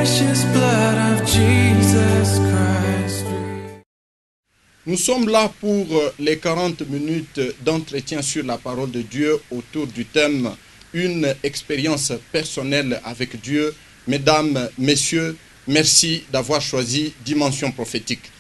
precious blood of Jesus Christ. Nous sommes là pour les 40 minutes d'entretien sur la parole de Dieu autour du thème « Une expérience personnelle avec Dieu ». Mesdames, messieurs, merci d'avoir choisi Dimension prophétique.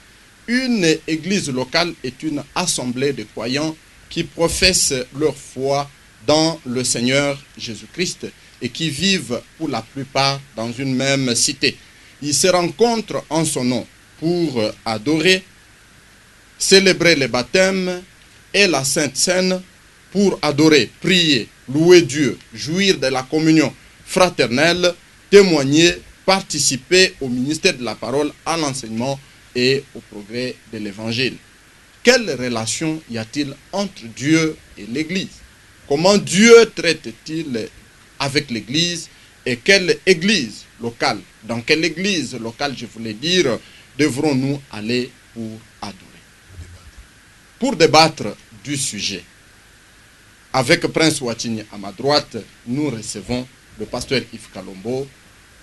Une église locale est une assemblée de croyants qui professent leur foi dans le Seigneur Jésus-Christ et qui vivent pour la plupart dans une même cité. Ils se rencontrent en son nom pour adorer, célébrer les baptêmes et la Sainte Seine, pour adorer, prier, louer Dieu, jouir de la communion fraternelle, témoigner, participer au ministère de la parole, à l'enseignement et au progrès de l'évangile. Quelle relation y a-t-il entre Dieu et l'Église? Comment Dieu traite-t-il avec l'Église? Et quelle Église locale, dans quelle Église locale, je voulais dire, devrons-nous aller pour adorer? Pour débattre du sujet, avec Prince Watini à ma droite, nous recevons le pasteur Yves Kalombo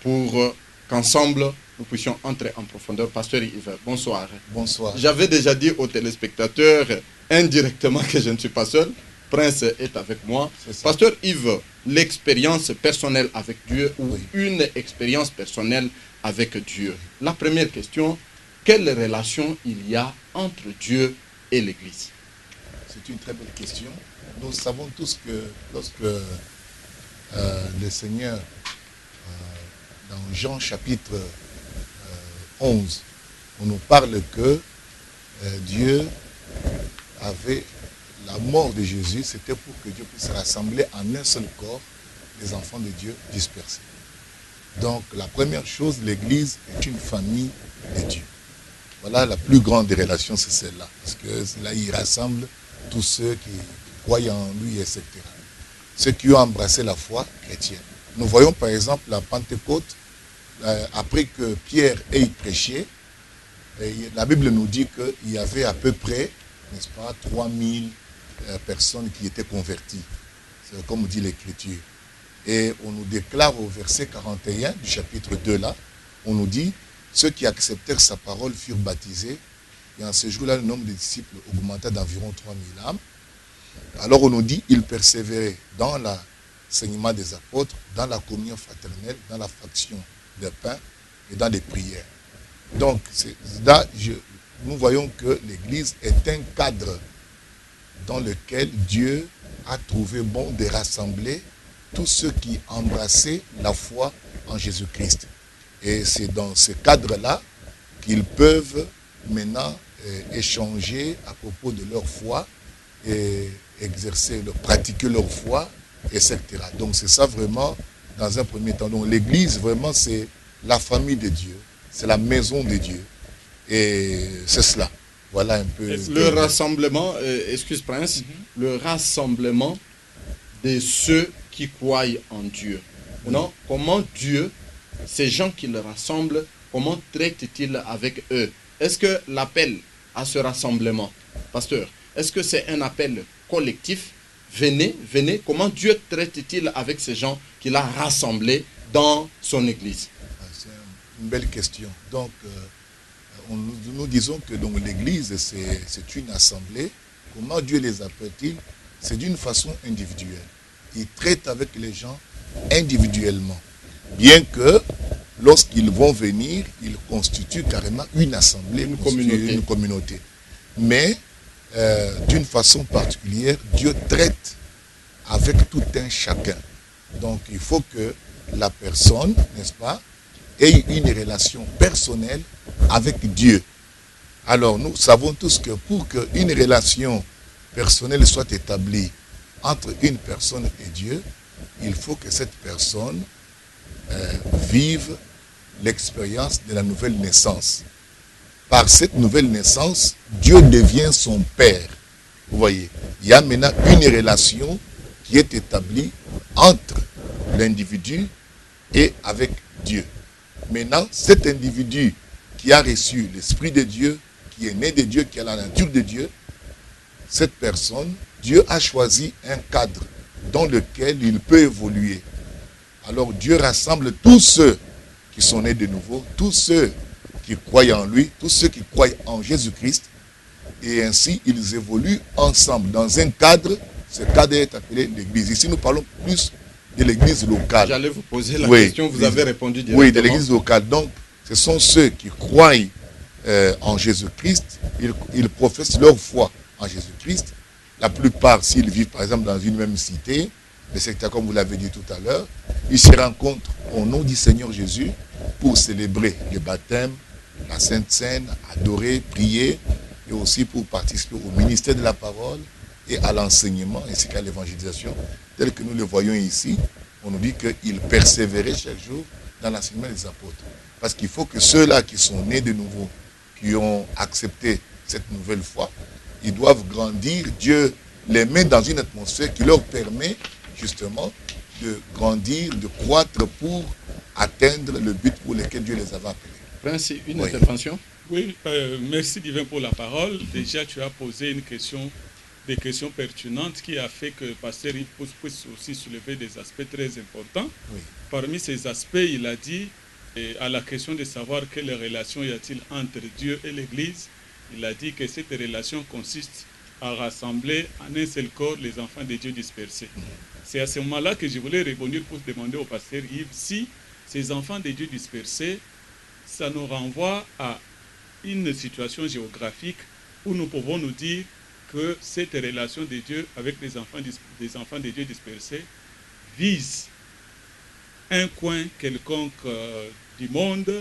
pour qu'ensemble nous puissions entrer en profondeur. Pasteur Yves, bonsoir. Bonsoir. J'avais déjà dit aux téléspectateurs indirectement que je ne suis pas seul. Prince est avec moi. Pasteur Yves, l'expérience personnelle avec Dieu ou une expérience personnelle avec Dieu. La première question, quelle relation il y a entre Dieu et l'Église? C'est une très belle question. Nous savons tous que lorsque le Seigneur, dans Jean chapitre 11, on nous parle que Dieu avait la mort de Jésus, c'était pour que Dieu puisse rassembler en un seul corps les enfants de Dieu dispersés. Donc la première chose, l'Église est une famille de Dieu. Voilà, la plus grande des relations, c'est celle-là. Parce que là, il rassemble tous ceux qui croient en lui, etc. Ceux qui ont embrassé la foi chrétienne. Nous voyons par exemple la Pentecôte, après que Pierre ait prêché, la Bible nous dit qu'il y avait à peu près, n'est-ce pas, 3000 personnes qui étaient converties. C'est comme dit l'Écriture. Et on nous déclare au verset 41 du chapitre 2 là, on nous dit, ceux qui acceptèrent sa parole furent baptisés. Et en ce jour-là, le nombre de disciples augmenta d'environ 3000 âmes. Alors on nous dit, ils persévéraient dans l'enseignement des apôtres, dans la communion fraternelle, dans la fraction des pains et dans les prières. Donc là, nous voyons que l'Église est un cadre dans lequel Dieu a trouvé bon de rassembler tous ceux qui embrassaient la foi en Jésus-Christ. Et c'est dans ce cadre-là qu'ils peuvent maintenant échanger à propos de leur foi et pratiquer leur foi, etc. Donc c'est ça vraiment dans un premier temps. Donc l'Église vraiment c'est la famille de Dieu, c'est la maison de Dieu. Et c'est cela. Voilà un peu. Le rassemblement, excuse Prince, le rassemblement de ceux qui croient en Dieu. Non, comment Dieu, ces gens qui le rassemblent, comment traite-t-il avec eux? Est-ce que l'appel à ce rassemblement, pasteur, est-ce que c'est un appel collectif? Venez, venez. Comment Dieu traite-t-il avec ces gens qu'il a rassemblés dans son Église? C'est une belle question. Donc, nous disons que l'Église, c'est une assemblée. Comment Dieu les appelle-t-il? C'est d'une façon individuelle. Il traite avec les gens individuellement. Bien que, lorsqu'ils vont venir, ils constituent carrément une assemblée, une communauté. Mais, d'une façon particulière, Dieu traite avec tout un chacun. Donc, il faut que la personne, n'est-ce pas, ait une relation personnelle avec Dieu. Alors, nous savons tous que pour qu'une relation personnelle soit établie entre une personne et Dieu, il faut que cette personne vive l'expérience de la nouvelle naissance. Par cette nouvelle naissance, Dieu devient son Père. Vous voyez, il y a maintenant une relation qui est établie entre l'individu et avec Dieu. Maintenant, cet individu qui a reçu l'Esprit de Dieu, qui est né de Dieu, qui a la nature de Dieu, cette personne, Dieu a choisi un cadre dans lequel il peut évoluer. Alors Dieu rassemble tous ceux qui sont nés de nouveau, tous ceux qui croient en lui, tous ceux qui croient en Jésus-Christ, et ainsi ils évoluent ensemble dans un cadre. Ce cadre est appelé l'église. Ici nous parlons plus de l'église locale. J'allais vous poser la question, vous avez répondu directement. Oui, de l'église locale. Donc ce sont ceux qui croient en Jésus-Christ, ils professent leur foi en Jésus-Christ. La plupart, s'ils vivent par exemple dans une même cité, le secteur comme vous l'avez dit tout à l'heure, ils se rencontrent au nom du Seigneur Jésus pour célébrer le baptême, la Sainte Seine, adorer, prier, et aussi pour participer au ministère de la parole et à l'enseignement ainsi qu'à l'évangélisation, tel que nous le voyons ici. On nous dit qu'ils persévéraient chaque jour dans l'enseignement des apôtres. Parce qu'il faut que ceux-là qui sont nés de nouveau, qui ont accepté cette nouvelle foi, ils doivent grandir. Dieu les met dans une atmosphère qui leur permet justement de grandir, de croître pour atteindre le but pour lequel Dieu les avait appelés. Prince, une intervention? Oui, merci Divin pour la parole. Déjà, tu as posé une question, des questions pertinentes qui a fait que Pasteur Yves puisse aussi soulever des aspects très importants. Oui. Parmi ces aspects, il a dit, à la question de savoir quelle relation y a-t-il entre Dieu et l'Église, il a dit que cette relation consiste à rassembler en un seul corps les enfants de Dieu dispersés. C'est à ce moment-là que je voulais rebondir pour demander au pasteur Yves si ces enfants de Dieu dispersés, ça nous renvoie à une situation géographique où nous pouvons nous dire que cette relation de Dieu avec des enfants de Dieu dispersés vise un coin quelconque du monde,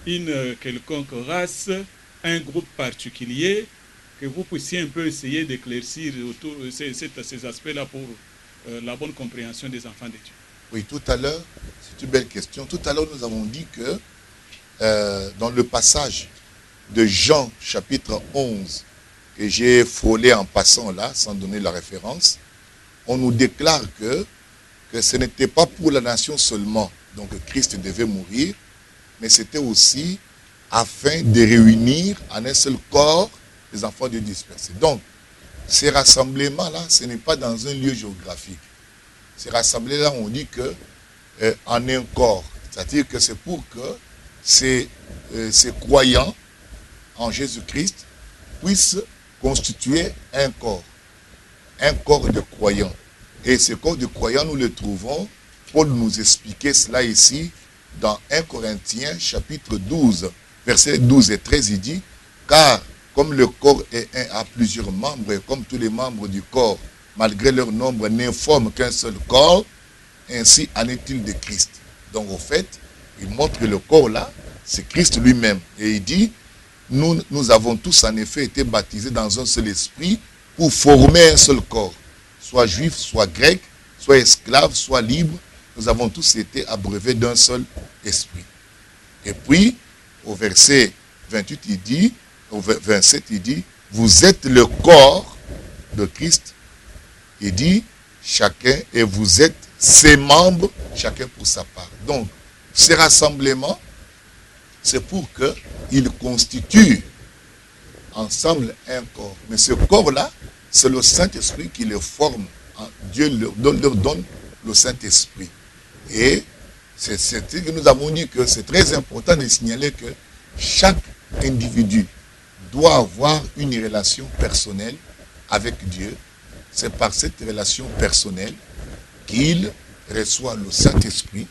une quelconque race, un groupe particulier, que vous puissiez un peu essayer d'éclaircir autour de ces aspects-là pour la bonne compréhension des enfants de Dieu. Oui, tout à l'heure, c'est une belle question. Tout à l'heure, nous avons dit que dans le passage de Jean, chapitre 11, que j'ai frôlé en passant là, sans donner la référence, on nous déclare que ce n'était pas pour la nation seulement, donc Christ devait mourir, mais c'était aussi afin de réunir en un seul corps les enfants de Dieu dispersés. Donc, ces rassemblements-là, ce n'est pas dans un lieu géographique. Ces rassemblements-là, on dit que en un corps. C'est-à-dire que c'est pour que ces croyants en Jésus-Christ puissent constituer un corps de croyants. Et ce corps de croyants, nous le trouvons, Paul nous expliquait cela ici, dans 1 Corinthiens, chapitre 12, versets 12 et 13, il dit, « Car comme le corps est un à plusieurs membres, et comme tous les membres du corps, malgré leur nombre, ne forment qu'un seul corps, ainsi en est-il de Christ. » Donc, au fait, il montre que le corps là, c'est Christ lui-même. Et il dit, nous avons tous en effet été baptisés dans un seul esprit pour former un seul corps. Soit juif, soit grec, soit esclave, soit libre. Nous avons tous été abreuvés d'un seul esprit. Et puis, au verset 28, il dit, au 27, il dit, vous êtes le corps de Christ. Il dit, chacun, et vous êtes ses membres, chacun pour sa part. Donc, ces rassemblements, c'est pour qu'ils constituent ensemble un corps. Mais ce corps-là, c'est le Saint-Esprit qui le forme. Dieu leur donne le Saint-Esprit. Et c'est ce que nous avons dit que c'est très important de signaler que chaque individu doit avoir une relation personnelle avec Dieu. C'est par cette relation personnelle qu'il reçoit le Saint-Esprit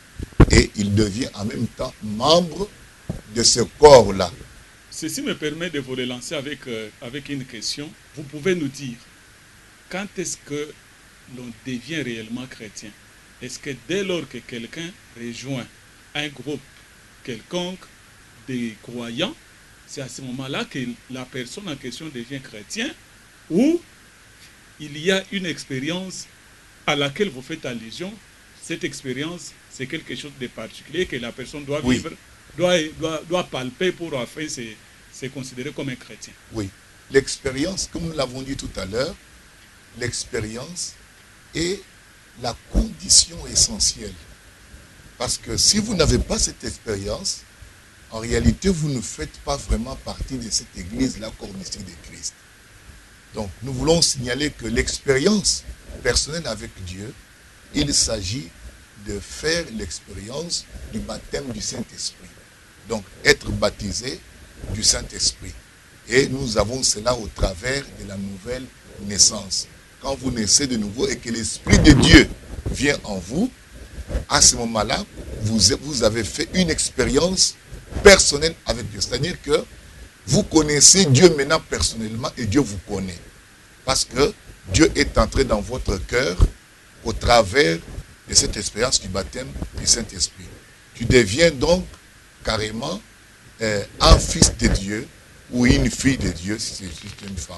et il devient en même temps membre de ce corps-là. Ceci me permet de vous relancer avec une question. Vous pouvez nous dire, quand est-ce que l'on devient réellement chrétien? Est-ce que dès lors que quelqu'un rejoint un groupe quelconque des croyants, c'est à ce moment-là que la personne en question devient chrétien, ou il y a une expérience à laquelle vous faites allusion? Cette expérience, c'est quelque chose de particulier que la personne doit vivre, doit palper pour enfin se considérer comme un chrétien. Oui. L'expérience, comme nous l'avons dit tout à l'heure, l'expérience est la condition essentielle. Parce que si vous n'avez pas cette expérience, en réalité, vous ne faites pas vraiment partie de cette église-là, corps mystique de Christ. Donc, nous voulons signaler que l'expérience personnelle avec Dieu, il s'agit de faire l'expérience du baptême du Saint-Esprit. Donc, être baptisé du Saint-Esprit. Et nous avons cela au travers de la nouvelle naissance. Quand vous naissez de nouveau et que l'Esprit de Dieu vient en vous, à ce moment-là, vous avez fait une expérience personnelle avec Dieu. C'est-à-dire que vous connaissez Dieu maintenant personnellement et Dieu vous connaît. Parce que Dieu est entré dans votre cœur au travers de cette expérience du baptême du Saint-Esprit. Tu deviens donc carrément un fils de Dieu ou une fille de Dieu si c'est juste une femme.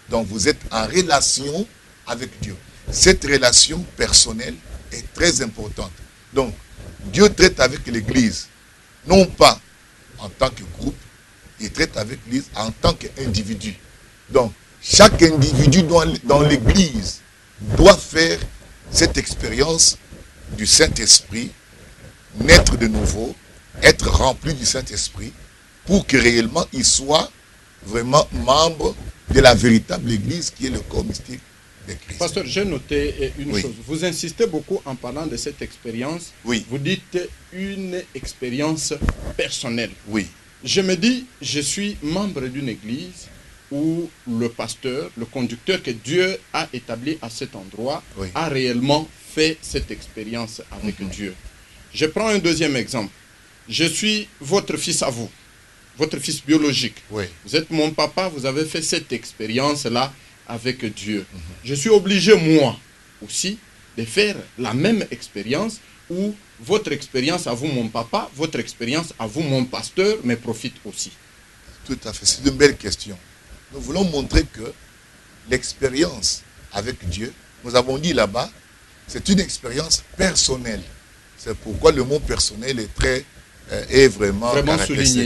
Donc vous êtes en relation avec Dieu. Cette relation personnelle est très importante. Donc Dieu traite avec l'Église, non pas en tant que groupe, il traite avec l'Église en tant qu'individu. Donc chaque individu dans l'Église doit faire cette expérience du Saint-Esprit, naître de nouveau, être rempli du Saint-Esprit, pour que réellement il soit vraiment membre de la véritable Église qui est le corps mystique de Christ. Pasteur, j'ai noté une chose. Vous insistez beaucoup en parlant de cette expérience. Oui. Vous dites une expérience personnelle. Oui. Je me dis, je suis membre d'une église où le pasteur, le conducteur que Dieu a établi à cet endroit, a réellement fait cette expérience avec Dieu. Je prends un deuxième exemple. Je suis votre fils à vous, votre fils biologique. Oui. Vous êtes mon papa, vous avez fait cette expérience-là avec Dieu. Je suis obligé, moi aussi, de faire la même expérience où votre expérience à vous, mon papa, votre expérience à vous, mon pasteur, me profite aussi. Tout à fait, c'est une belle question. Nous voulons montrer que l'expérience avec Dieu, nous avons dit là-bas, c'est une expérience personnelle. C'est pourquoi le mot personnel est vraiment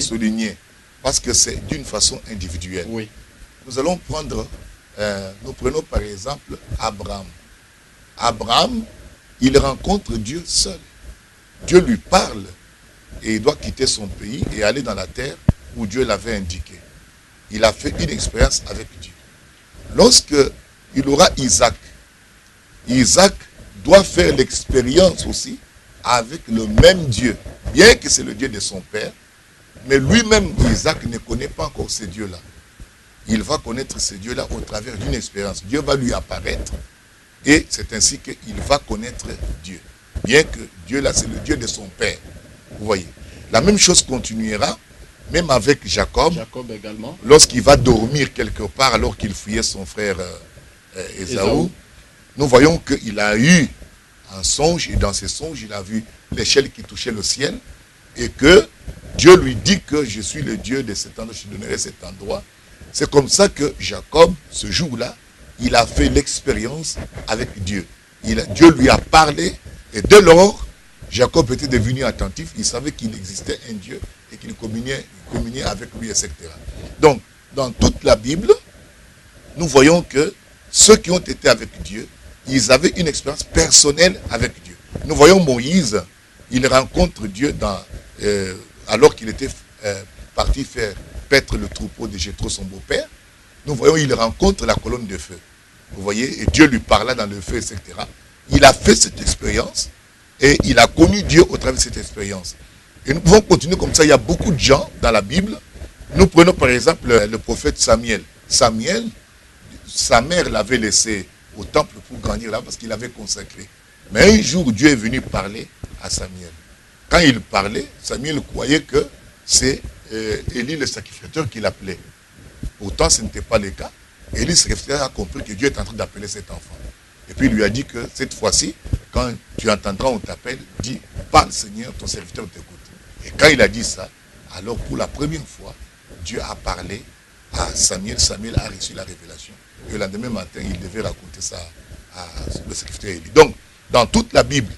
souligné. Parce que c'est d'une façon individuelle. Oui. Nous allons prendre, nous prenons par exemple Abraham. Abraham, il rencontre Dieu seul. Dieu lui parle et il doit quitter son pays et aller dans la terre où Dieu l'avait indiqué. Il a fait une expérience avec Dieu. Lorsque il aura Isaac, Isaac doit faire l'expérience aussi avec le même Dieu, bien que c'est le Dieu de son père, mais lui-même, Isaac, ne connaît pas encore ce Dieu-là. Il va connaître ce Dieu-là au travers d'une expérience. Dieu va lui apparaître et c'est ainsi qu'il va connaître Dieu. Bien que Dieu là, c'est le Dieu de son père. Vous voyez. La même chose continuera même avec Jacob. Jacob également. Lorsqu'il va dormir quelque part alors qu'il fouillait son frère Ésaü, nous voyons qu'il a eu un songe et dans ce songe, il a vu l'échelle qui touchait le ciel et que Dieu lui dit que je suis le Dieu de cet endroit, je te donnerai cet endroit. C'est comme ça que Jacob, ce jour-là, il a fait l'expérience avec Dieu. Dieu lui a parlé et dès lors, Jacob était devenu attentif, il savait qu'il existait un Dieu et qu'il communiait avec lui, etc. Donc, dans toute la Bible, nous voyons que ceux qui ont été avec Dieu, ils avaient une expérience personnelle avec Dieu. Nous voyons Moïse, il rencontre Dieu alors qu'il était parti faire paître le troupeau de Jéthro, son beau-père. Nous voyons, il rencontre la colonne de feu. Vous voyez, et Dieu lui parla dans le feu, etc. Il a fait cette expérience et il a connu Dieu au travers de cette expérience. Et nous pouvons continuer comme ça. Il y a beaucoup de gens dans la Bible. Nous prenons par exemple le prophète Samuel. Samuel, sa mère l'avait laissé au temple pour grandir là parce qu'il avait consacré. Mais un jour, Dieu est venu parler à Samuel. Quand il parlait, Samuel croyait que c'est Élie le sacrificateur qui l'appelait. Pourtant, ce n'était pas le cas. Élie le sacrificateur a compris que Dieu est en train d'appeler cet enfant. Et puis il lui a dit que cette fois-ci, quand tu entendras, on t'appelle, dis, parle Seigneur, ton serviteur t'écoute. Et quand il a dit ça, alors pour la première fois, Dieu a parlé à Samuel. Samuel a reçu la révélation. Et le lendemain matin, il devait raconter ça à le sacrificateur Élie. Donc, dans toute la Bible,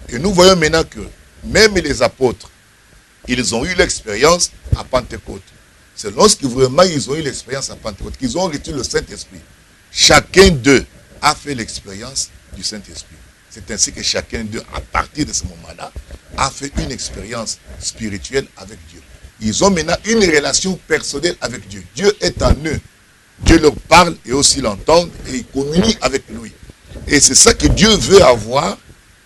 et nous voyons maintenant que même les apôtres, ils ont eu l'expérience à Pentecôte. C'est lorsque vraiment ils ont eu l'expérience à Pentecôte qu'ils ont reçu le Saint-Esprit. Chacun d'eux a fait l'expérience du Saint-Esprit. C'est ainsi que chacun d'eux, à partir de ce moment-là, a fait une expérience spirituelle avec Dieu. Ils ont maintenant une relation personnelle avec Dieu. Dieu est en eux. Dieu leur parle et aussi l'entendent et ils communient avec lui. Et c'est ça que Dieu veut avoir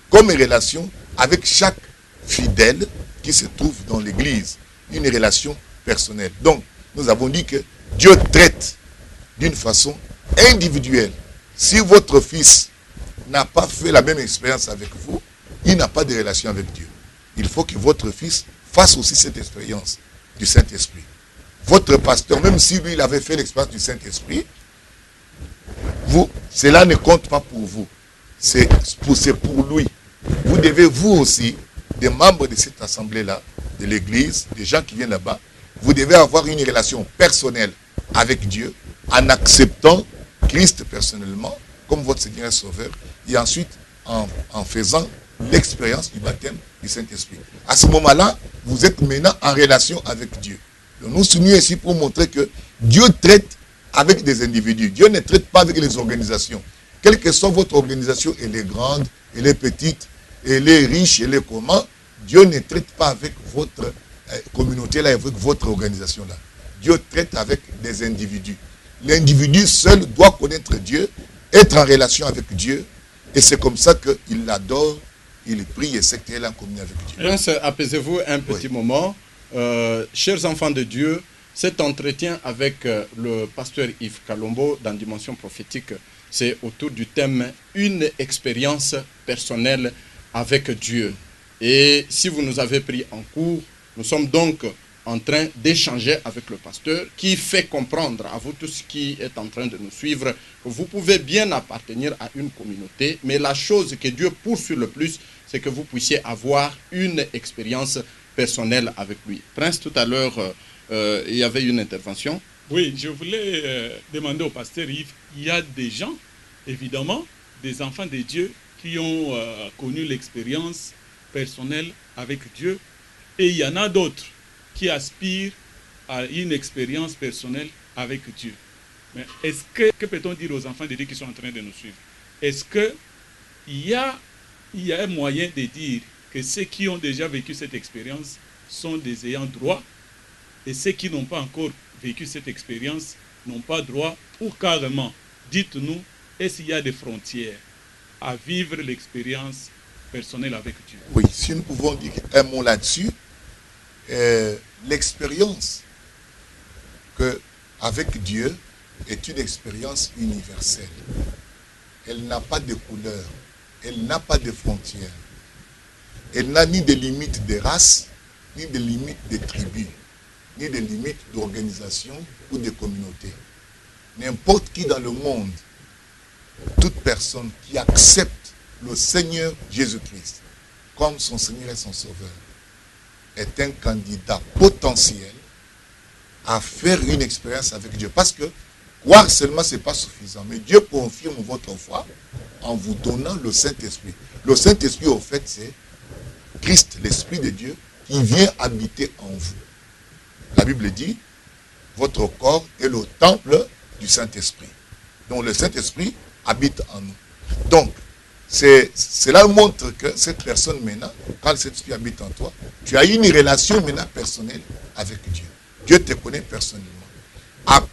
comme relation avec chaque fidèle qui se trouve dans l'église. Une relation personnelle. Donc, nous avons dit que Dieu traite d'une façon individuelle. Si votre fils n'a pas fait la même expérience avec vous, il n'a pas de relation avec Dieu. Il faut que votre fils fasse aussi cette expérience du Saint-Esprit. Votre pasteur, même si lui, il avait fait l'expérience du Saint-Esprit, cela ne compte pas pour vous. C'est pour lui. Vous devez, vous aussi, des membres de cette assemblée-là, de l'église, des gens qui viennent là-bas, vous devez avoir une relation personnelle avec Dieu en acceptant Christ personnellement comme votre Seigneur et Sauveur et ensuite en faisant l'expérience du baptême du Saint-Esprit. À ce moment-là, vous êtes maintenant en relation avec Dieu. Donc nous sommes ici pour montrer que Dieu traite avec des individus. Dieu ne traite pas avec les organisations. Quelle que soit votre organisation, elle est grande, elle est petite, elle est riche, elle est comment, Dieu ne traite pas avec votre communauté-là, avec votre organisation-là. Dieu traite avec des individus. L'individu seul doit connaître Dieu, être en relation avec Dieu, et c'est comme ça qu'il l'adore, il prie et sait qu'il est en communion avec Dieu. Prince, apaisez-vous un petit moment. Chers enfants de Dieu, cet entretien avec le pasteur Yves Kalombo dans Dimension prophétique, c'est autour du thème « Une expérience personnelle avec Dieu ». Et si vous nous avez pris en cours, nous sommes donc en train d'échanger avec le pasteur qui fait comprendre à vous tous qui êtes en train de nous suivre que vous pouvez bien appartenir à une communauté, mais la chose que Dieu poursuit le plus, c'est que vous puissiez avoir une expérience personnelle avec lui. Prince, tout à l'heure, il y avait une intervention. Oui, je voulais demander au pasteur Yves, il y a des gens, évidemment, des enfants de Dieu qui ont connu l'expérience personnelle avec Dieu, et il y en a d'autres qui aspirent à une expérience personnelle avec Dieu. Mais que peut-on dire aux enfants de Dieu qui sont en train de nous suivre? Est-ce qu'il y a un moyen de dire que ceux qui ont déjà vécu cette expérience sont des ayants droit, et ceux qui n'ont pas encore vécu cette expérience n'ont pas droit, ou carrément, dites-nous, est-ce qu'il y a des frontières à vivre l'expérience personnelle avec Dieu? Oui, si nous pouvons dire un mot là-dessus, l'expérience avec Dieu est une expérience universelle. Elle n'a pas de couleur, elle n'a pas de frontières. Elle n'a ni de limites de race, ni de limites de tribus, ni de limites d'organisation ou de communauté. N'importe qui dans le monde, toute personne qui accepte le Seigneur Jésus-Christ comme son Seigneur et son Sauveur est un candidat potentiel à faire une expérience avec Dieu. Parce que croire seulement, ce n'est pas suffisant. Mais Dieu confirme votre foi en vous donnant le Saint-Esprit. Le Saint-Esprit, au fait, c'est Christ, l'Esprit de Dieu, qui vient habiter en vous. La Bible dit, votre corps est le temple du Saint-Esprit. Donc le Saint-Esprit habite en nous. Donc, cela montre que cette personne maintenant, quand le Saint-Esprit habite en toi, tu as une relation maintenant personnelle avec Dieu. Dieu te connaît personnellement.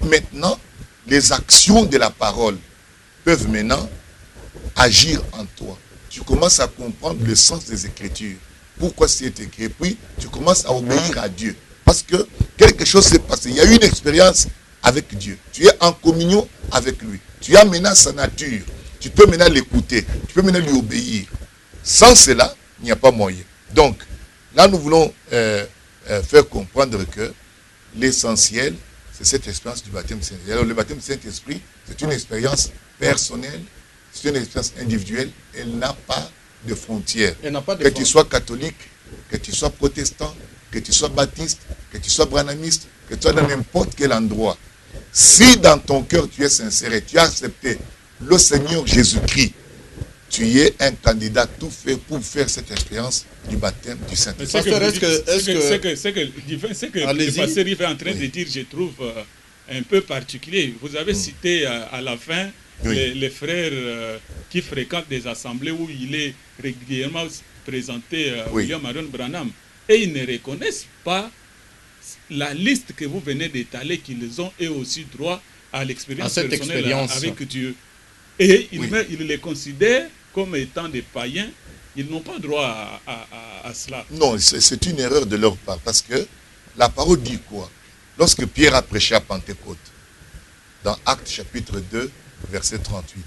Maintenant, les actions de la parole peuvent maintenant agir en toi. Tu commences à comprendre le sens des Écritures. Pourquoi c'est écrit? Puis tu commences à obéir à Dieu. Parce que quelque chose s'est passé. Il y a eu une expérience avec Dieu. Tu es en communion avec lui. Tu as maintenant sa nature. Tu peux maintenant l'écouter. Tu peux maintenant lui obéir. Sans cela, il n'y a pas moyen. Donc, là, nous voulons faire comprendre que l'essentiel, c'est cette expérience du baptême du Saint-Esprit. Alors, le baptême du Saint-Esprit, c'est une expérience personnelle, c'est une expérience individuelle. Elle n'a pas de frontières. Que tu sois catholique, que tu sois protestant, que tu sois baptiste, que tu sois branhamiste, que tu sois dans n'importe quel endroit. Si dans ton cœur tu es sincère et tu as accepté le Seigneur Jésus-Christ, tu es un candidat tout fait pour faire cette expérience du baptême du Saint-Esprit. C'est que le pasteur est en train de dire, je trouve un peu particulier. Vous avez cité à la fin les frères qui fréquentent des assemblées où il est régulièrement présenté William Marion Branham. Et ils ne reconnaissent pas la liste que vous venez d'étaler, qu'ils ont eux aussi droit à l'expérience personnelle avec Dieu. Et ils les considèrent comme étant des païens ils n'ont pas droit à cela. Non, c'est une erreur de leur part, parce que la parole dit quoi? Lorsque Pierre a prêché à Pentecôte, dans Actes chapitre 2, verset 38,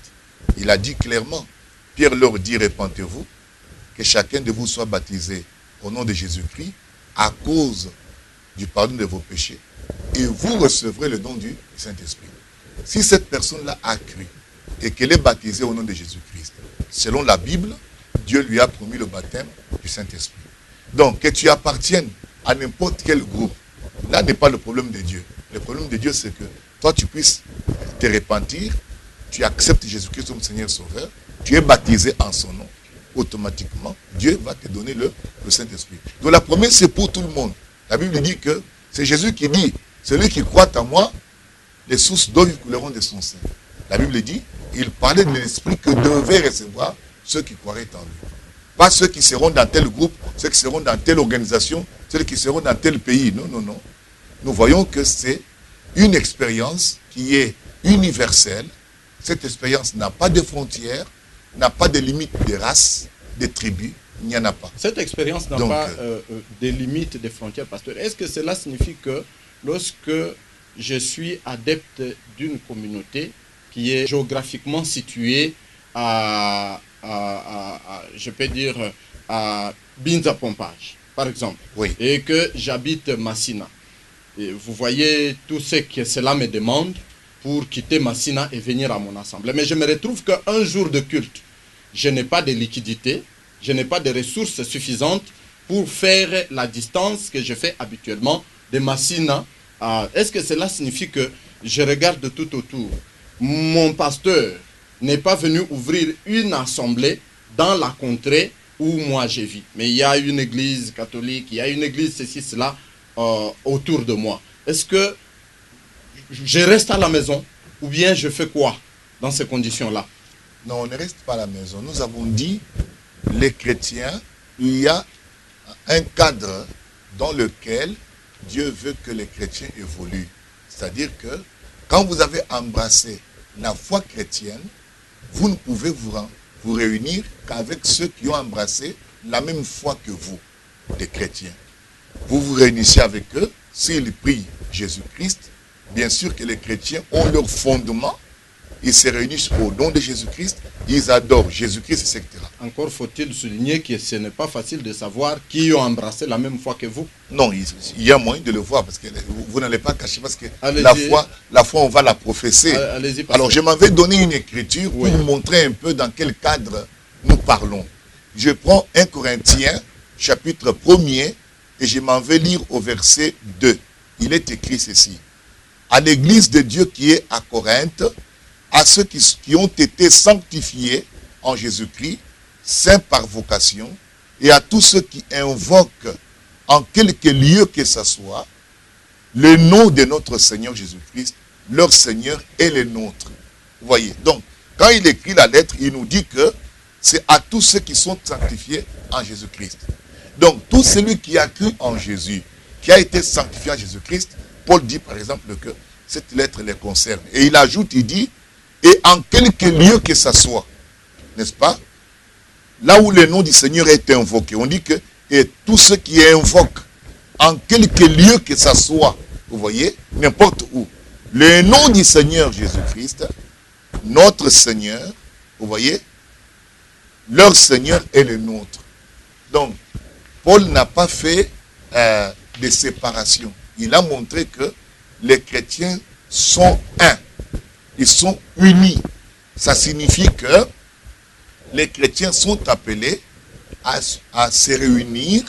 il a dit clairement, Pierre leur dit, répentez-vous, que chacun de vous soit baptisé au nom de Jésus-Christ, à cause du pardon de vos péchés, et vous recevrez le don du Saint-Esprit. Si cette personne-là a cru, et qu'elle est baptisée au nom de Jésus-Christ, selon la Bible, Dieu lui a promis le baptême du Saint-Esprit. Donc, que tu appartiennes à n'importe quel groupe, là n'est pas le problème de Dieu. Le problème de Dieu, c'est que toi, tu puisses te repentir, tu acceptes Jésus-Christ comme Seigneur Sauveur, tu es baptisé en son nom. Automatiquement, Dieu va te donner le Saint-Esprit. Donc la promesse, c'est pour tout le monde. La Bible dit que c'est Jésus qui dit, celui qui croit en moi, les sources d'eau couleront de son sein. La Bible dit, il parlait de l'Esprit que devaient recevoir ceux qui croiraient en lui. Pas ceux qui seront dans tel groupe, ceux qui seront dans telle organisation, ceux qui seront dans tel pays. Non, non, non. Nous voyons que c'est une expérience qui est universelle. Cette expérience n'a pas de frontières, n'a pas de limites de race, de tribus, il n'y en a pas. Cette expérience n'a pas de limites, de frontières, pasteur. Est-ce que cela signifie que lorsque je suis adepte d'une communauté qui est géographiquement située je peux dire, à Binza-Pompage, par exemple, oui, et que j'habite Massina, et vous voyez tout ce que cela me demande pour quitter Massina et venir à mon assemblée. Mais je me retrouve qu'un jour de culte, je n'ai pas de liquidité, je n'ai pas de ressources suffisantes pour faire la distance que je fais habituellement de Massina. Est-ce que cela signifie que je regarde tout autour? Mon pasteur n'est pas venu ouvrir une assemblée dans la contrée où moi je vis. Mais il y a une église catholique, il y a une église ceci, cela autour de moi. Est-ce que je reste à la maison ou bien je fais quoi dans ces conditions-là? Non, on ne reste pas à la maison. Nous avons dit, les chrétiens, il y a un cadre dans lequel Dieu veut que les chrétiens évoluent. C'est-à-dire que quand vous avez embrassé la foi chrétienne, vous ne pouvez vous réunir qu'avec ceux qui ont embrassé la même foi que vous, les chrétiens. Vous vous réunissez avec eux, s'ils prient Jésus-Christ, bien sûr que les chrétiens ont leur fondement, ils se réunissent au nom de Jésus-Christ, ils adorent Jésus-Christ, etc. Encore faut-il souligner que ce n'est pas facile de savoir qui ont embrassé la même foi que vous. Non, il y a moyen de le voir, parce que vous n'allez pas cacher, parce que la foi, on va la professer. Alors, je m'avais donné une écriture pour vous montrer un peu dans quel cadre nous parlons. Je prends 1 Corinthiens, chapitre 1er, et je m'en vais lire au verset 2. Il est écrit ceci. À l'église de Dieu qui est à Corinthe, à ceux qui ont été sanctifiés en Jésus-Christ, saints par vocation, et à tous ceux qui invoquent en quelque lieu que ce soit, le nom de notre Seigneur Jésus-Christ, leur Seigneur est le nôtre. Vous voyez, donc, quand il écrit la lettre, il nous dit que c'est à tous ceux qui sont sanctifiés en Jésus-Christ. Donc, tout celui qui a cru en Jésus, qui a été sanctifié en Jésus-Christ, Paul dit par exemple que cette lettre les concerne. Et il ajoute, il dit, et en quelque lieu que ce soit, n'est-ce pas? Là où le nom du Seigneur est invoqué, on dit que, et tous ceux qui invoquent, en quelque lieu que ce soit, vous voyez, n'importe où, le nom du Seigneur Jésus-Christ, notre Seigneur, vous voyez, leur Seigneur est le nôtre. Donc, Paul n'a pas fait de séparation. Il a montré que les chrétiens sont un. Ils sont unis. Ça signifie que les chrétiens sont appelés à se réunir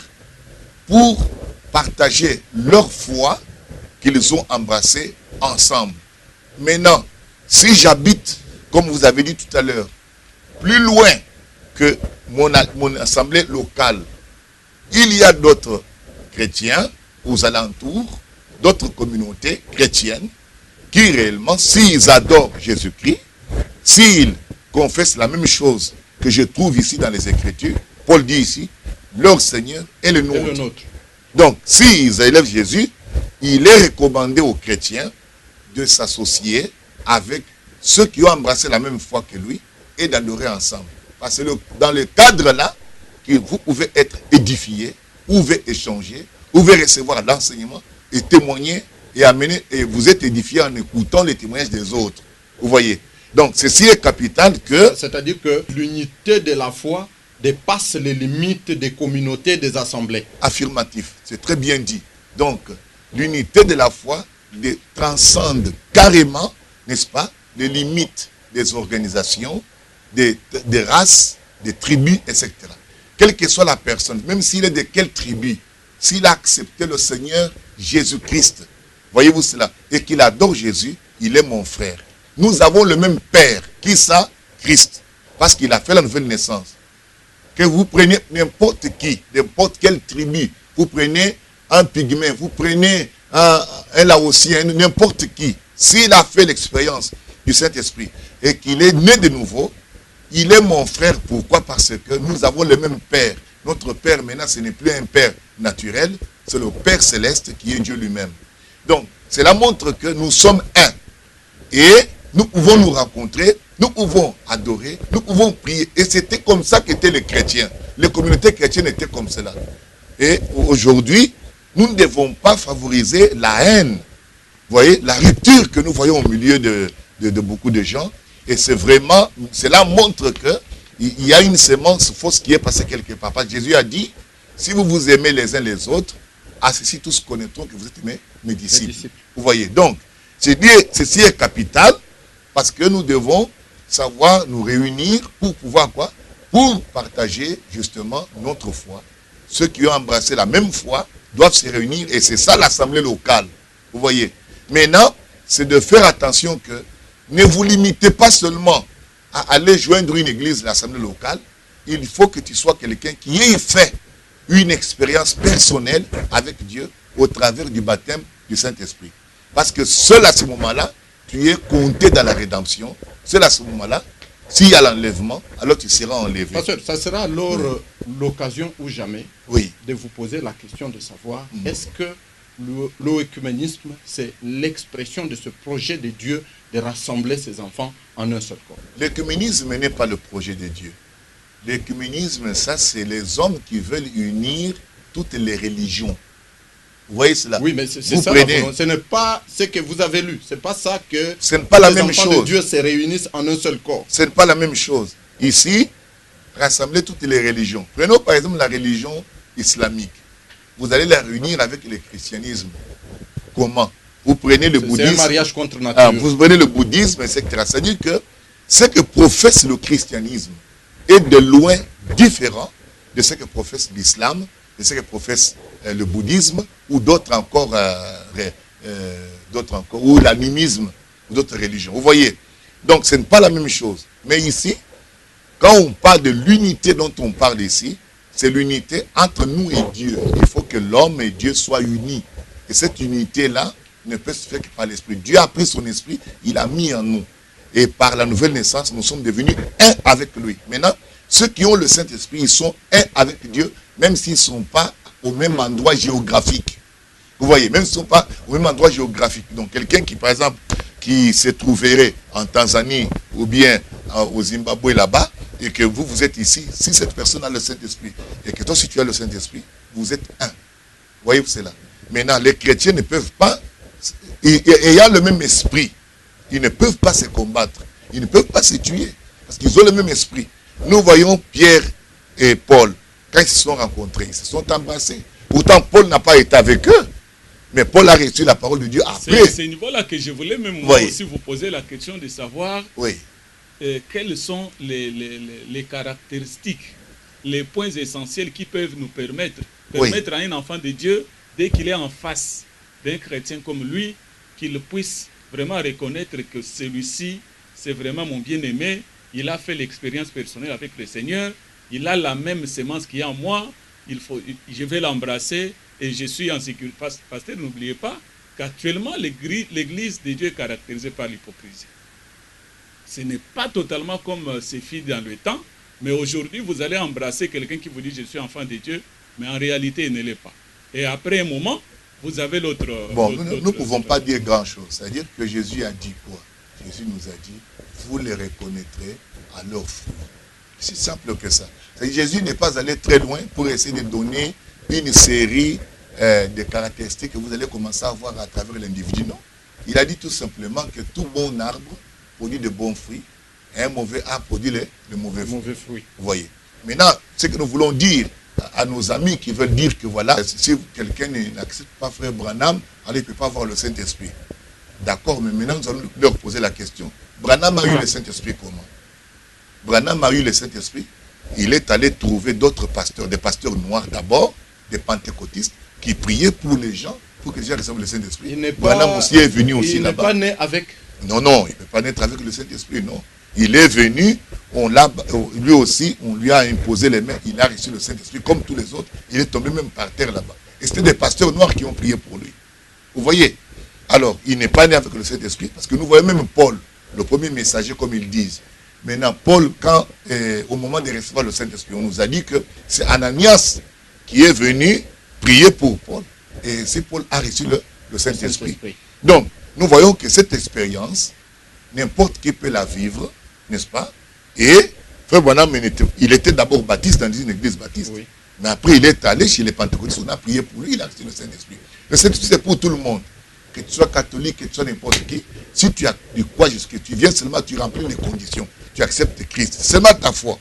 pour partager leur foi qu'ils ont embrassée ensemble. Maintenant, si j'habite, comme vous avez dit tout à l'heure, plus loin que mon assemblée locale, il y a d'autres chrétiens aux alentours, d'autres communautés chrétiennes, qui réellement, s'ils adorent Jésus-Christ, s'ils confessent la même chose que je trouve ici dans les Écritures, Paul dit ici, leur Seigneur est le nôtre. Donc, s'ils élèvent Jésus, il est recommandé aux chrétiens de s'associer avec ceux qui ont embrassé la même foi que lui et d'adorer ensemble. Parce que dans le cadre-là, que vous pouvez être édifié, vous pouvez échanger, vous pouvez recevoir l'enseignement et témoigner et amener, et vous êtes édifié en écoutant les témoignages des autres. Vous voyez. Donc, ceci est capital que... C'est-à-dire que l'unité de la foi dépasse les limites des communautés, des assemblées. Affirmatif, c'est très bien dit. Donc, l'unité de la foi transcende carrément, n'est-ce pas, les limites des organisations, des races, des tribus, etc. Quelle que soit la personne, même s'il est de quelle tribu, s'il a accepté le Seigneur Jésus-Christ, voyez-vous cela, et qu'il adore Jésus, il est mon frère. Nous avons le même Père. Qui ça? Christ. Parce qu'il a fait la nouvelle naissance. Que vous preniez n'importe qui, n'importe quelle tribu, vous prenez un pygmée, vous prenez un Laotien, n'importe qui, s'il a fait l'expérience du Saint-Esprit et qu'il est né de nouveau, il est mon frère. Pourquoi? Parce que nous avons le même Père. Notre Père, maintenant, ce n'est plus un Père naturel, c'est le Père céleste qui est Dieu lui-même. Donc, cela montre que nous sommes un. Et nous pouvons nous rencontrer, nous pouvons adorer, nous pouvons prier. Et c'était comme ça qu'étaient les chrétiens. Les communautés chrétiennes étaient comme cela. Et aujourd'hui, nous ne devons pas favoriser la haine. Vous voyez, la rupture que nous voyons au milieu de beaucoup de gens. Et c'est vraiment, cela montre qu'il y a une sémence fausse qui est passée quelque part. Parce que Jésus a dit, si vous vous aimez les uns les autres, à ceci tous connaîtront que vous êtes mes disciples. Vous voyez, donc, ceci est capital. Parce que nous devons savoir nous réunir pour pouvoir quoi? Pour partager justement notre foi. Ceux qui ont embrassé la même foi doivent se réunir et c'est ça l'assemblée locale. Vous voyez. Maintenant, c'est de faire attention que ne vous limitez pas seulement à aller joindre une église, l'assemblée locale. Il faut que tu sois quelqu'un qui ait fait une expérience personnelle avec Dieu au travers du baptême du Saint-Esprit. Parce que seul à ce moment-là, tu es compté dans la rédemption. C'est à ce moment-là, s'il y a l'enlèvement, alors tu seras enlevé. Pasteur, ça sera alors l'occasion ou jamais de vous poser la question de savoir est-ce que l'œcuménisme, c'est l'expression de ce projet de Dieu de rassembler ses enfants en un seul corps? L'œcuménisme n'est pas le projet de Dieu. L'œcuménisme, ça, c'est les hommes qui veulent unir toutes les religions. Vous voyez cela? Oui, mais c'est ça. Ce n'est pas ce que vous avez lu. Ce n'est pas ça que ce n'est pas la même enfants chose. de Dieu se réunissent en un seul corps. Ce n'est pas la même chose. Ici, rassembler toutes les religions. Prenons par exemple la religion islamique. Vous allez la réunir avec le christianisme. Comment? Vous prenez le bouddhisme. C'est un mariage contre nature. Vous prenez le bouddhisme, etc. C'est-à-dire que ce que professe le christianisme est de loin différent de ce que professe l'islam, de ce que professe le bouddhisme ou d'autres encore, ou l'animisme ou d'autres religions. Vous voyez? Donc ce n'est pas la même chose. Mais ici, quand on parle de l'unité dont on parle ici, c'est l'unité entre nous et Dieu. Il faut que l'homme et Dieu soient unis. Et cette unité-là ne peut se faire que par l'esprit. Dieu a pris son esprit, il a mis en nous. Et par la nouvelle naissance, nous sommes devenus un avec lui. Maintenant, ceux qui ont le Saint-Esprit, ils sont un avec Dieu, même s'ils ne sont pas au même endroit géographique. Vous voyez, même s'ils ne sont pas au même endroit géographique. Donc quelqu'un qui, par exemple, qui se trouverait en Tanzanie ou bien au Zimbabwe là-bas, et que vous êtes ici, si cette personne a le Saint-Esprit, et que toi, si tu as le Saint-Esprit, vous êtes un. Vous voyez cela? Maintenant, les chrétiens ne peuvent pas, ayant le même esprit, ils ne peuvent pas se combattre. Ils ne peuvent pas se tuer. Parce qu'ils ont le même esprit. Nous voyons Pierre et Paul, quand ils se sont rencontrés, ils se sont embrassés. Pourtant, Paul n'a pas été avec eux. Mais Paul a reçu la parole de Dieu après. C'est ce niveau-là que je voulais même moi aussi vous poser la question de savoir quelles sont les caractéristiques, les points essentiels qui peuvent nous permettre à un enfant de Dieu, dès qu'il est en face d'un chrétien comme lui, qu'il puisse vraiment reconnaître que celui-ci, c'est vraiment mon bien-aimé, il a fait l'expérience personnelle avec le Seigneur, il a la même sémence qu'il y a en moi, je vais l'embrasser et je suis en sécurité. Pasteur, n'oubliez pas qu'actuellement, l'Église de Dieu est caractérisée par l'hypocrisie. Ce n'est pas totalement comme ce fut dans le temps, mais aujourd'hui, vous allez embrasser quelqu'un qui vous dit « je suis enfant de Dieu », mais en réalité, il ne l'est pas. Et après un moment, vous avez l'autre... Bon, nous ne pouvons pas dire grand-chose. C'est-à-dire que Jésus a dit quoi? Jésus nous a dit « vous les reconnaîtrez à leurs fruits ». C'est simple que ça. Jésus n'est pas allé très loin pour essayer de donner une série de caractéristiques que vous allez commencer à voir à travers l'individu. Non. Il a dit tout simplement que tout bon arbre produit de bons fruits et un mauvais arbre produit de mauvais fruits. Vous voyez. Maintenant, ce que nous voulons dire à nos amis qui veulent dire que voilà, si quelqu'un n'accepte pas Frère Branham, alors il ne peut pas avoir le Saint-Esprit. D'accord, mais maintenant nous allons leur poser la question. Branham a eu le Saint-Esprit comment? Branham a eu le Saint-Esprit. Il est allé trouver d'autres pasteurs, des pasteurs noirs d'abord, des pentecôtistes, qui priaient pour les gens, pour que les gens reçoivent le Saint-Esprit. Branham aussi est venu aussi là-bas. Il n'est pas né avec... Non, il ne peut pas naître avec le Saint-Esprit, non. Il est venu, lui aussi, on lui a imposé les mains, il a reçu le Saint-Esprit comme tous les autres. Il est tombé même par terre là-bas. Et c'était des pasteurs noirs qui ont prié pour lui. Vous voyez? Alors, il n'est pas né avec le Saint-Esprit, parce que nous voyons même Paul, le premier messager, comme ils disent. Maintenant, Paul, au moment de recevoir le Saint-Esprit, on nous a dit que c'est Ananias qui est venu prier pour Paul. Et c'est Paul a reçu le Saint-Esprit. Donc, nous voyons que cette expérience, n'importe qui peut la vivre, n'est-ce pas? Et Frère Branham, il était d'abord baptiste dans une église baptiste. Oui. Mais après, il est allé chez les pentecôtistes, on a prié pour lui, il a reçu le Saint-Esprit. Le Saint-Esprit, c'est pour tout le monde. Que tu sois catholique, que tu sois n'importe qui. Si tu crois jusqu'à tu viens seulement, tu remplis les conditions. Tu acceptes Christ. Seulement ta foi.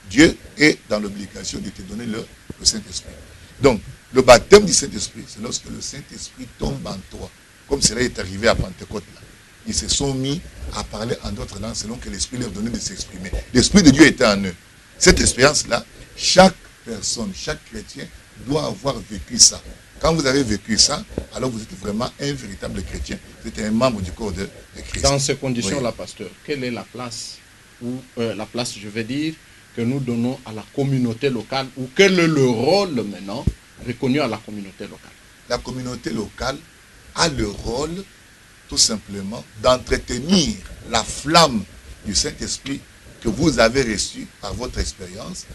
Dieu est dans l'obligation de te donner le Saint-Esprit. Donc, le baptême du Saint-Esprit, c'est lorsque le Saint-Esprit tombe en toi. Comme cela est arrivé à Pentecôte. Là. Ils se sont mis à parler en d'autres langues selon que l'Esprit leur donnait de s'exprimer. L'Esprit de Dieu était en eux. Cette expérience-là, chaque personne, chaque chrétien doit avoir vécu ça. Quand vous avez vécu ça, alors vous êtes vraiment un véritable chrétien. Vous êtes un membre du corps de Christ. Dans ces conditions-là, oui. Pasteur, quelle est la place, je vais dire, que nous donnons à la communauté locale, ou quel est le rôle maintenant reconnu à la communauté locale? La communauté locale a le rôle, tout simplement, d'entretenir la flamme du Saint-Esprit que vous avez reçue par votre expérience,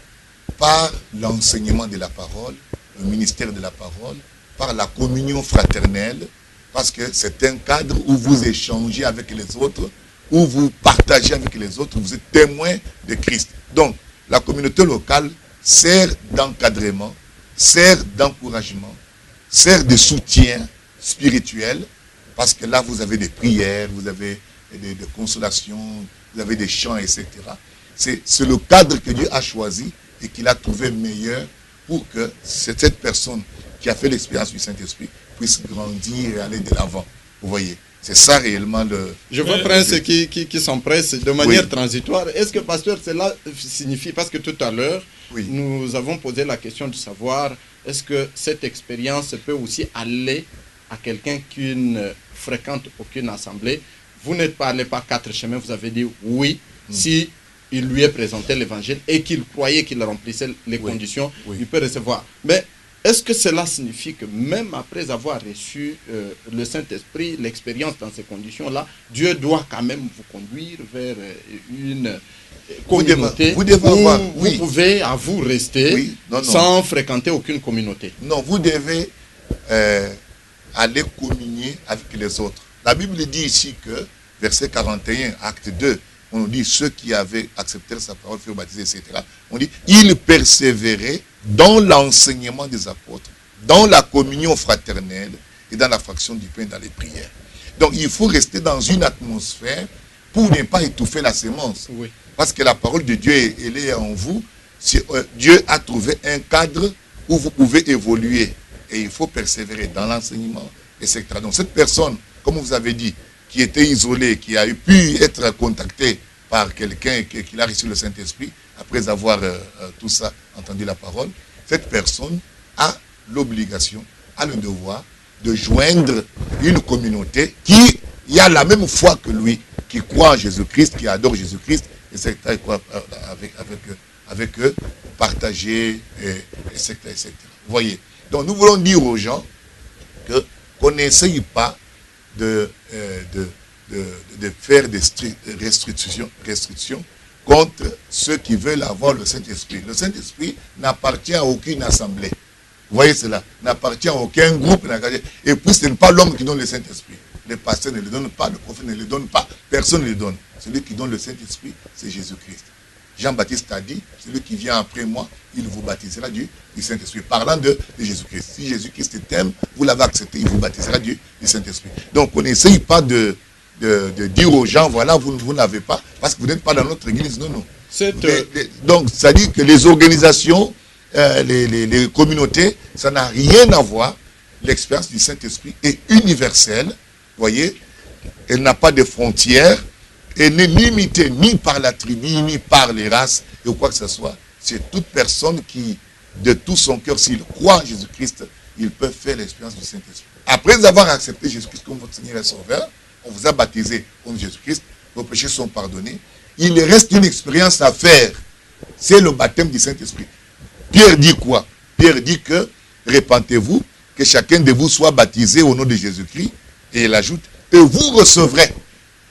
par l'enseignement de la parole, le ministère de la parole, par la communion fraternelle, parce que c'est un cadre où vous échangez avec les autres, où vous partagez avec les autres, vous êtes témoin de Christ. Donc, la communauté locale sert d'encadrement, sert d'encouragement, sert de soutien spirituel, parce que là, vous avez des prières, vous avez des consolations, vous avez des chants, etc. C'est le cadre que Dieu a choisi et qu'il a trouvé meilleur pour que cette personne qui a fait l'expérience du Saint-Esprit puisse grandir et aller de l'avant. Vous voyez, c'est ça réellement le... Je vois Prince qui s'empresse de manière transitoire. Est-ce que, pasteur, cela signifie, parce que tout à l'heure, nous avons posé la question de savoir, est-ce que cette expérience peut aussi aller à quelqu'un qui ne fréquente aucune assemblée? Vous n'êtes pas allé par quatre chemins, vous avez dit oui, si il lui est présenté l'évangile et qu'il croyait qu'il remplissait les conditions, il peut recevoir. Mais est-ce que cela signifie que même après avoir reçu le Saint-Esprit, l'expérience dans ces conditions-là, Dieu doit quand même vous conduire vers une communauté vous devez avoir, vous pouvez à vous rester sans fréquenter aucune communauté? Non, vous devez aller communier avec les autres. La Bible dit ici que, verset 41, acte 2, on nous dit ceux qui avaient accepté sa parole furent baptisés, etc. On dit, ils persévéraient dans l'enseignement des apôtres, dans la communion fraternelle et dans la fraction du pain, dans les prières. Donc il faut rester dans une atmosphère pour ne pas étouffer la sémence. Oui. Parce que la parole de Dieu, elle est en vous. Dieu a trouvé un cadre où vous pouvez évoluer. Et il faut persévérer dans l'enseignement, etc. Donc cette personne, comme vous avez dit, qui était isolée, qui a pu être contactée par quelqu'un qui a reçu le Saint-Esprit, après avoir tout ça, entendu la parole, cette personne a l'obligation, a le devoir de joindre une communauté qui a la même foi que lui, qui croit en Jésus-Christ, qui adore Jésus-Christ, etc. Et quoi, avec eux, partager, etc., etc. Vous voyez. Donc nous voulons dire aux gens qu'on n'essaye pas de faire des restrictions contre ceux qui veulent avoir le Saint-Esprit. Le Saint-Esprit n'appartient à aucune assemblée. Vous voyez cela? N'appartient à aucun groupe. Et puis ce n'est pas l'homme qui donne le Saint-Esprit. Les pasteurs ne le donnent pas, le prophète ne le donne pas. Personne ne le donne. Celui qui donne le Saint-Esprit, c'est Jésus-Christ. Jean-Baptiste a dit, celui qui vient après moi, il vous baptisera du Saint-Esprit. Parlant de Jésus-Christ. Si Jésus-Christ t'aime, vous l'avez accepté, il vous baptisera du Saint-Esprit. Donc on n'essaye pas de dire aux gens, voilà, vous n'avez pas, parce que vous n'êtes pas dans notre église. Non, non. Donc, ça dit que les organisations, les communautés, ça n'a rien à voir. L'expérience du Saint-Esprit est universelle, voyez, elle n'a pas de frontières, elle n'est limitée ni par la tribu, ni par les races, ou quoi que ce soit. C'est toute personne qui, de tout son cœur, s'il croit en Jésus-Christ, il peut faire l'expérience du Saint-Esprit. Après avoir accepté Jésus-Christ comme votre Seigneur et Sauveur, on vous a baptisé au nom de Jésus-Christ, vos péchés sont pardonnés. Il reste une expérience à faire. C'est le baptême du Saint-Esprit. Pierre dit quoi? Pierre dit que répentez-vous, que chacun de vous soit baptisé au nom de Jésus-Christ. Et il ajoute, et vous recevrez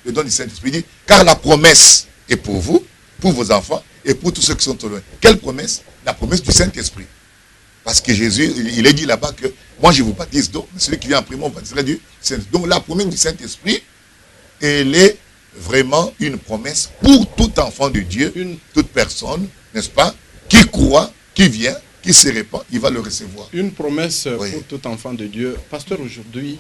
le don du Saint-Esprit. Il dit, car la promesse est pour vous, pour vos enfants et pour tous ceux qui sont au loin. Quelle promesse? La promesse du Saint-Esprit. Parce que Jésus, il est dit là-bas que moi je vous baptise d'eau, mais celui qui vient après moi, vous baptisera du Saint-Esprit. Donc la promesse du Saint-Esprit, elle est vraiment une promesse pour tout enfant de Dieu, toute personne, n'est-ce pas, qui croit, qui vient, qui se répand, il va le recevoir. Une promesse pour tout enfant de Dieu. Pasteur, aujourd'hui,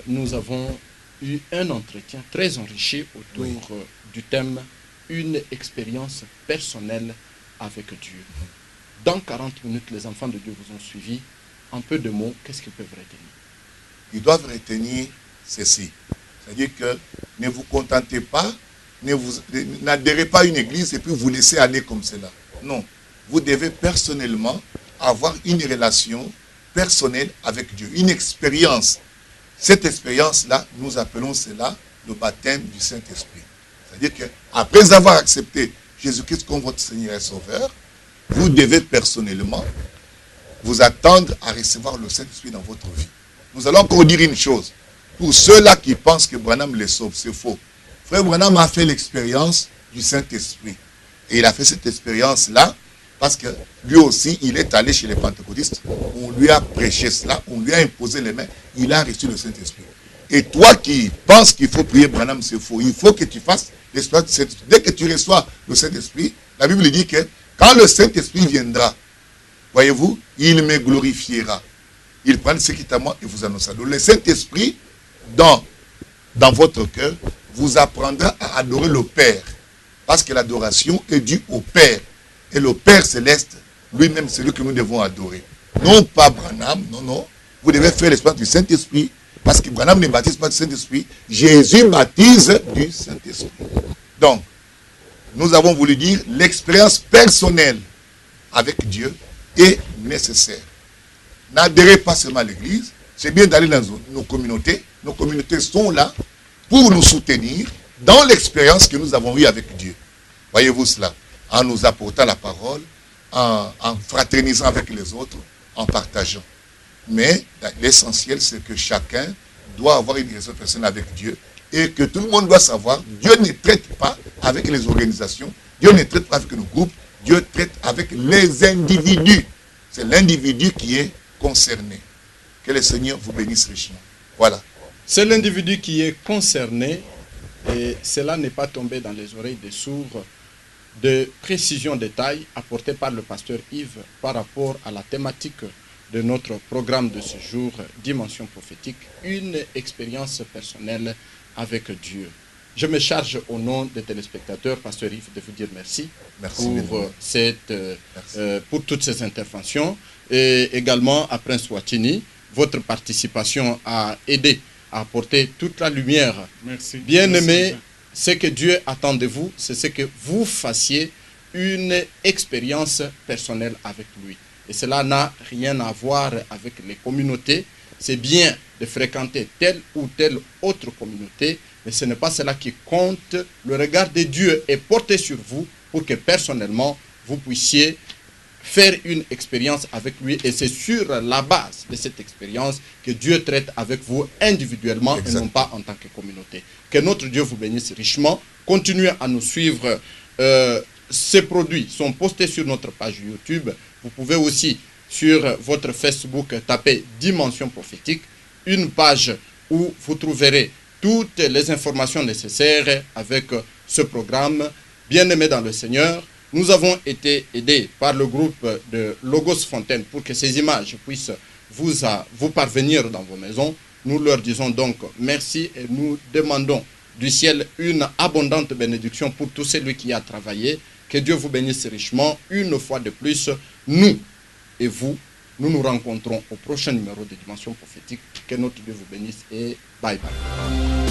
nous avons eu un entretien très enrichi autour du thème « Une expérience personnelle avec Dieu ». Dans 40 minutes, les enfants de Dieu vous ont suivi. En peu de mots, qu'est-ce qu'ils peuvent retenir? Ils doivent retenir ceci. C'est-à-dire que ne vous contentez pas, n'adhérez pas à une église et puis vous laissez aller comme cela. Non. Vous devez personnellement avoir une relation personnelle avec Dieu, une expérience. Cette expérience-là, nous appelons cela le baptême du Saint-Esprit. C'est-à-dire qu'après avoir accepté Jésus-Christ comme votre Seigneur et Sauveur, vous devez personnellement vous attendre à recevoir le Saint-Esprit dans votre vie. Nous allons encore dire une chose. Pour ceux-là qui pensent que Branham les sauve, c'est faux. Frère Branham a fait l'expérience du Saint-Esprit. Et il a fait cette expérience-là parce que lui aussi, il est allé chez les pentecôtistes. On lui a prêché cela, on lui a imposé les mains. Il a reçu le Saint-Esprit. Et toi qui penses qu'il faut prier Branham, c'est faux. Il faut que tu fasses l'expérience du Saint-Esprit. Dès que tu reçois le Saint-Esprit, la Bible dit que quand le Saint-Esprit viendra, voyez-vous, il me glorifiera. Il prend ce qui est à moi et vous annoncera. Donc le Saint-Esprit, dans votre cœur, vous apprendra à adorer le Père. Parce que l'adoration est due au Père. Et le Père céleste, lui-même, c'est lui que nous devons adorer. Non pas Branham, non, non. Vous devez faire l'expérience du Saint-Esprit. Parce que Branham ne baptise pas du Saint-Esprit. Jésus baptise du Saint-Esprit. Donc, nous avons voulu dire l'expérience personnelle avec Dieu est nécessaire. N'adhérez pas seulement à l'église. C'est bien d'aller dans nos communautés. Nos communautés sont là pour nous soutenir dans l'expérience que nous avons eue avec Dieu. Voyez-vous cela? En nous apportant la parole, en fraternisant avec les autres, en partageant. Mais l'essentiel, c'est que chacun doit avoir une relation personnelle avec Dieu et que tout le monde doit savoir, Dieu ne traite pas avec les organisations, Dieu ne traite pas avec nos groupes, Dieu traite avec les individus. C'est l'individu qui est concerné. Que le Seigneur vous bénisse richement. Voilà. C'est l'individu qui est concerné et cela n'est pas tombé dans les oreilles des sourds de précisions détails apportées par le pasteur Yves par rapport à la thématique de notre programme de ce jour, Dimension prophétique, une expérience personnelle avec Dieu. Je me charge au nom des téléspectateurs, pasteur Yves, de vous dire merci, pour toutes ces interventions et également à Prince Watini. Votre participation a aidé à apporter toute la lumière. Merci. Bien-aimés, ce que Dieu attend de vous, c'est ce que vous fassiez une expérience personnelle avec lui. Et cela n'a rien à voir avec les communautés. C'est bien de fréquenter telle ou telle autre communauté, mais ce n'est pas cela qui compte. Le regard de Dieu est porté sur vous pour que personnellement, vous puissiez faire une expérience avec lui. Et c'est sur la base de cette expérience que Dieu traite avec vous individuellement et non pas en tant que communauté. Que notre Dieu vous bénisse richement. Continuez à nous suivre. Ces produits sont postés sur notre page YouTube. Vous pouvez aussi sur votre Facebook taper Dimension prophétique, une page où vous trouverez toutes les informations nécessaires avec ce programme Bien-aimés dans le Seigneur, nous avons été aidés par le groupe de Logos Fontaine pour que ces images puissent vous parvenir dans vos maisons. Nous leur disons donc merci et nous demandons du ciel une abondante bénédiction pour tout celui qui a travaillé. Que Dieu vous bénisse richement. Une fois de plus, nous et vous, nous nous rencontrons au prochain numéro de Dimension prophétique. Que notre Dieu vous bénisse et bye bye.